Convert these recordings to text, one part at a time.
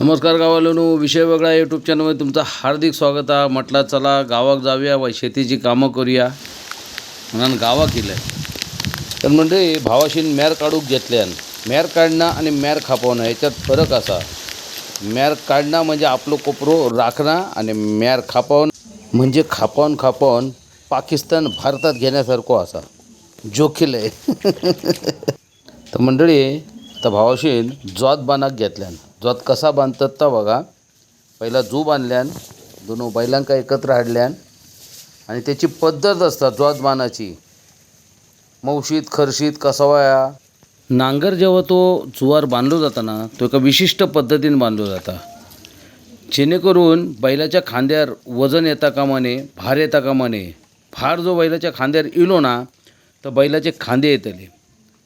नमस्कार गावालोनो, विषय वेगळा यूट्यूब चॅनलमध्ये तुमचं हार्दिक स्वागत आहे. म्हटलं चला गावाक जाऊया व शेतीची कामं करूया म्हणून गावाक केलं. तर म्हणजे भावाशीन मॅर काढूक घेतल्यान मॅर काढणं आणि मॅर खापवणं याच्यात फरक असा. मॅर काढणं म्हणजे आपलं कोपरो राखणं आणि मॅर खापवणं म्हणजे खापवून पाकिस्तान भारतात घेण्यासारखं असा जोखील आहे. तर मंडळी आता भावाशीन जोत बांधाक घेतल्यान. जोत कसा बांधतात तर बघा, पहिला जू बांधल्यान दोन बैलांका एकत्र हाडल्यान आणि त्याची पद्धत असता जोत बांधाची. मौशीत खर्शीत कसावया नांगर जेव्हा तो जुवार बांधलो जाता ना, तो एका विशिष्ट पद्धतीने बांधलो जाता, जेणेकरून बैलाच्या खांद्यावर वजन येता कामा नये, भार येता कामा नये. भार जो बैलाच्या खांद्यावर इलो ना तर बैलाचे खांदे येतले.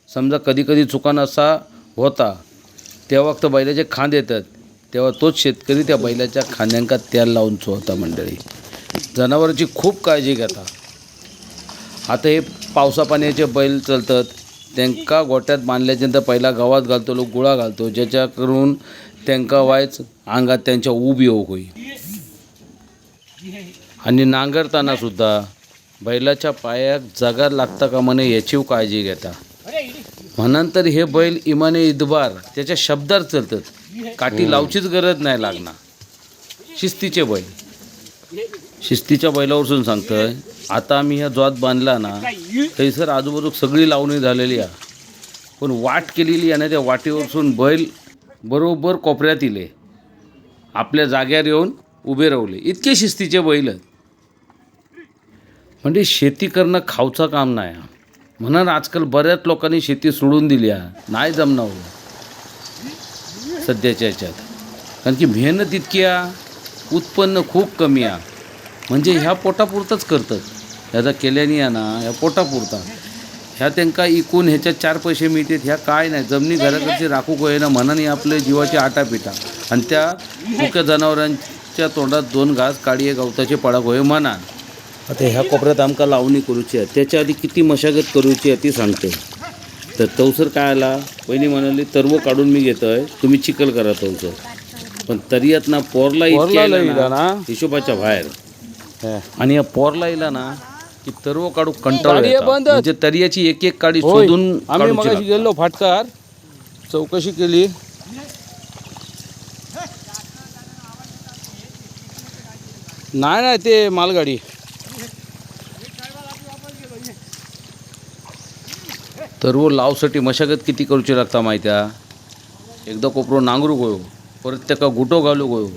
समजा कधी कधी चुकान असा होता तेव्हा फक्त बैलाचे खांदे येतात, तेव्हा तोच शेतकरी त्या बैलाच्या खांद्यांका तेल लावून चोळता. मंडळी जनावरांची खूप काळजी घेता. आता हे पावसा पाण्याचे बैल चालतात, त्यांका गोट्यात बांधल्याच्यानंतर पहिला गवात घालतो, लोक गुळा घालतो, ज्याच्या करून त्यांका वायच अंगात त्यांच्या ऊब येऊ होई. आणि नांगरताना सुद्धा बैलाच्या पायाक जागा लागता कामा नये याची काळजी घेता. म्हणून तर हे बैल इमाने इदबार त्याच्या शब्दात चालतात, काठी लावचीच गरज नाही लागणार. शिस्तीचे बैल, शिस्तीच्या बैलावरून सांगतोय. आता आम्ही ह्या जोत बांधला ना थैसर आजूबाजूक सगळी लावणी झालेली आहे, पण वाट केलेली आहे ना, त्या वाटेवरून बैल बरोबर कोपऱ्यात इले, आपल्या जाग्यावर येऊन उभे रावले. इतके शिस्तीचे बैल. म्हणजे शेती करणं खाऊचं काम नाही. म्हणून आजकाल बऱ्याच लोकांनी शेती सोडून दिली आहे, नाही जमणार सध्याच्या ह्याच्यात. कारण की मेहनत इतकी आहे, उत्पन्न खूप कमी आहे. म्हणजे ह्या पोटापुरतंच करतात. ह्याचा केल्याने आहे ना, ह्या पोटापुरता ह्या त्यांका इकून ह्याच्यात 4 पैसे मिळतात, ह्या काय नाही. जमिनी घराकडची राखू होय ना म्हणून आपले जीवाची आटापिटा. आणि त्या मुख्य जनावरांच्या तोंडात 2 घास काळी गवताचे पडाक होय म्हणा. आता ह्या कोपऱ्यात आमका लावणी करूची आहे, त्याच्या आधी किती मशागत करूची आहे ती सांगते. तर तवसर काय आला, पहिली म्हणाली तरव काढून मी घेतोय, तुम्ही चिखल करा तवसर. पण तरियात ना पोरला इला ना हिशोबाच्या बाहेर. आणि या पोरला इला ना की तरव काढू कंटाळा येतो. म्हणजे तरियाची एक एक काडी शोधून आम्ही मगाशी गेलो फाटकार, चौकशी केली. नाही ते मालगाडी. तरव लावसाठी मशागत किती करूची लागता माहिती आहे. एकदा कोपरो नांगरूक होयो, परत त्याका गुटो घालूक होयो,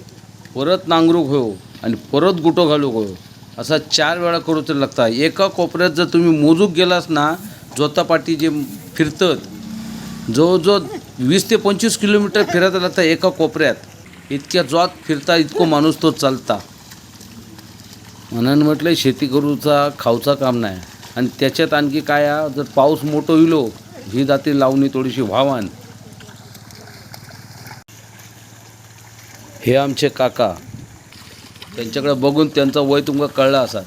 परत नांगरूक होयो आणि परत गुटो घालूक होयो, असा 4 वेळा करूचं लागता. एका कोपऱ्यात जर तुम्ही मोजूक गेलास ना, जोतापाटी जे फिरतात जवळजवळ 20 ते 25 किलोमीटर फिरायला लागता एका कोपऱ्यात. इतक्या जोत फिरता, इतको माणूस तो चालता. म्हणून म्हटलं शेती करूचा खाऊचा काम नाही. आणि त्याच्यात आणखी काय, जर पाऊस मोठो इलो ही जाती लावणी थोडीशी व्हावान. हे आमचे काका, त्यांच्याकडे बघून त्यांचा वय तुम्हाला कळला असाल,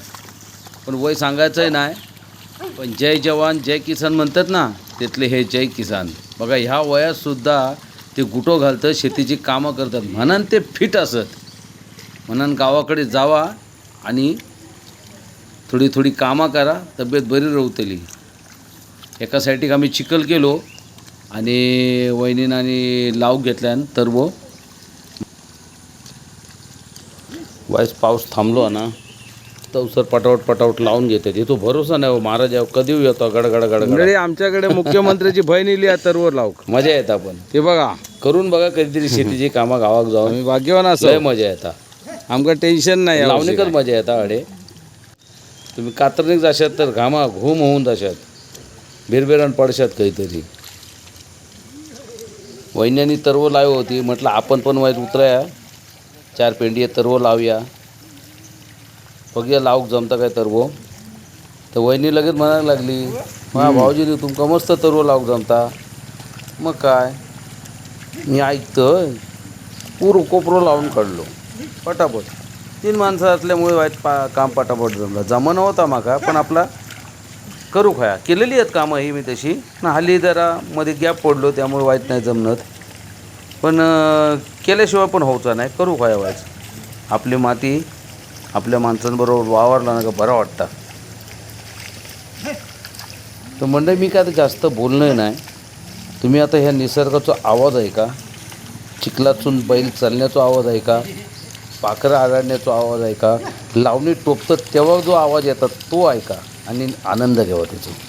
पण वय सांगायचंही नाही. पण जय जवान जय किसान म्हणतात ना, तिथले हे जय किसान. बघा ह्या वयातसुद्धा ते गुटो घालतात, शेतीची कामं करतात. म्हणून ते फिट असत. म्हणून गावाकडे जावा आणि थोडी थोडी कामं करा, तब्येत बरी राहतली. एका साईडीक आम्ही चिखल केलो आणि वहिनीनं आणि लावूक घेतल्यान तरव. वाईस पाऊस थांबलो ना तवसर पटावट लावून घेते. तो भरोसा नाही हो महाराज, कधी येतो गडगड गडगड. आमच्याकडे मुख्यमंत्र्याची बहीण इली आहे तरवर लावक. मजा येतात. पण ते बघा करून बघा कधीतरी शेतीची कामं गावाक जाऊन. आम्ही भाग्यवान असं, लय मजा येतात. आमका टेन्शन नाही. लावणीकर मजा येतात. अडे तुम्ही कातरणीक जाशात तर घामा घूम होऊन जाशात, बिरबिरान पडशात काहीतरी. वैज्ञानिक तरव लाव होती, म्हटलं आपण पण वाईट उतराया, 4 पेंडी तरव लावूया, बघूया लावूक जमता काय तरव. तर वहिनी लगेच म्हणायला लागली, मा भाऊजीने तुमका मस्त तरव लावूक जमता. मग काय मी ऐकतोय, पूर कोपरो लावून काढलो पटापट. 3 माणसं असल्यामुळे वाईट काम पटापट जमलं. जमणं होता माका, पण आपला करू खाया केलेली आहेत कामं ही मी तशी ना. हल्ली जरा मध्ये गॅप पडलो त्यामुळे वाईट नाही जमणत. पण केल्याशिवाय पण होऊचं नाही, करू काय व्हायचं. आपली माती आपल्या माणसांबरोबर वावरला ना का बरं वाटतं. तर मंडळी मी काय आता जास्त बोलणं नाही. तुम्ही आता ह्या निसर्गाचा आवाज आहे का, चिखलातून बैल चालण्याचा आवाज आहे का, पाखरं आरडण्याचा आवाज आहे का, लावणी टोपतात तेव्हा जो आवाज येतात तो ऐका आणि आनंद घ्यावा त्याचा.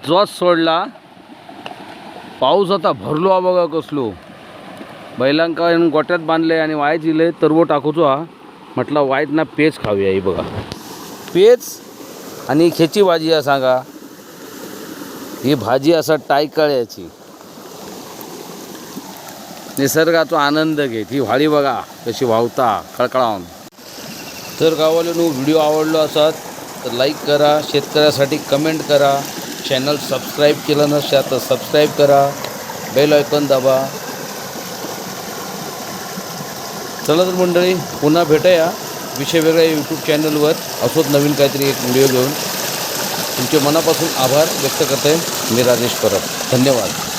जोस सोडला, पाऊस आता भरलो हा बघा कसलो. बैलांका गोट्यात बांधले आणि वाय दिले तरवो टाकूचो हा. म्हटलं वाईट ना पेज खाऊया. ही बघा पेज आणि खेची भाजी आहे सांगा. ही भाजी असा टायकाळ्याची. निसर्गाचा आनंद घेत ही व्हाळी बघा कशी वाहता कळकळावून. तर गावाला व्हिडिओ आवडलो असत तर लाईक करा, शेतकऱ्यासाठी कमेंट करा, चॅनल सबस्क्राईब केलं नसतं तर सबस्क्राईब करा, बेल आयकॉन दाबा. चला तर मंडळी पुन्हा भेटूया विषय वेगळ्या यूट्यूब चॅनलवर असोच नवीन काहीतरी एक व्हिडिओ घेऊन. तुमचे मनापासून आभार व्यक्त करते मी राजेश परब. धन्यवाद.